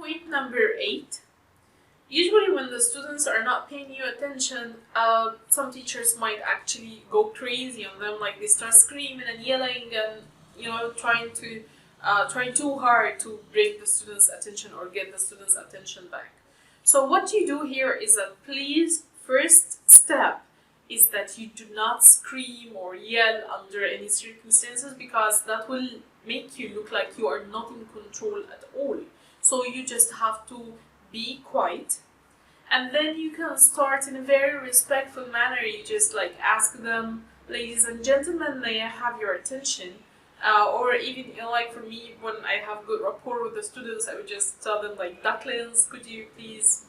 Point number 8. Usually when the students are not paying you attention, some teachers might actually go crazy on them, like they start screaming and yelling and trying too hard to bring the students' attention or get the students' attention back. So what you do here is that please, first step is that you do not scream or yell under any circumstances, because that will make you look like you are not in control at all. So you just have to be quiet, and then you can start in a very respectful manner. You just like ask them, ladies and gentlemen, may I have your attention? Or even like for me, when I have good rapport with the students, I would just tell them like, ducklings, could you please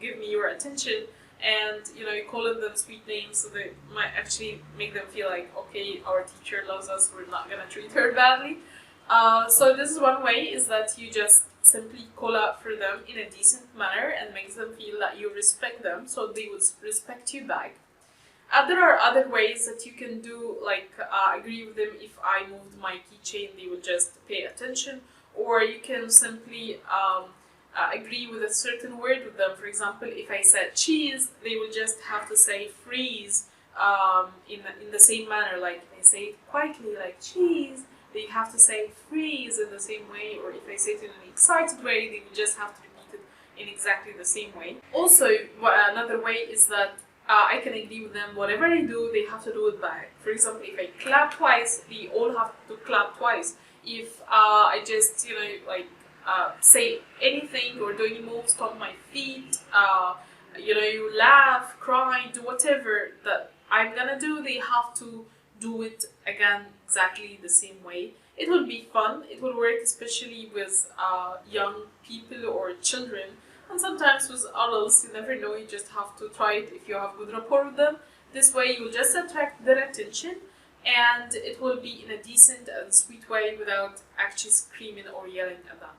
give me your attention? And you calling them sweet names, so they might actually make them feel like, okay, our teacher loves us, we're not gonna treat her badly. So this is one way, is that you just simply call out for them in a decent manner and makes them feel that you respect them, so they would respect you back. There are other ways that you can do, like agree with them. If I moved my keychain, they will just pay attention. Or you can simply agree with a certain word with them. For example, if I said cheese, they will just have to say freeze in the same manner. Like if I say it quietly, like cheese, they have to say freeze in the same way. Or if I say it in an excited way, they will just have to repeat it in exactly the same way. Also, another way is that I can agree with them. Whatever I do, they have to do it back. For example, if I clap twice, they all have to clap twice. If I just, say anything or do any moves, stomp my feet, you laugh, cry, do whatever that I'm gonna do, they have to do it again exactly the same way. It will be fun. It will work especially with young people or children. And sometimes with adults, you never know, you just have to try it if you have good rapport with them. This way you will just attract their attention, and it will be in a decent and sweet way without actually screaming or yelling at them.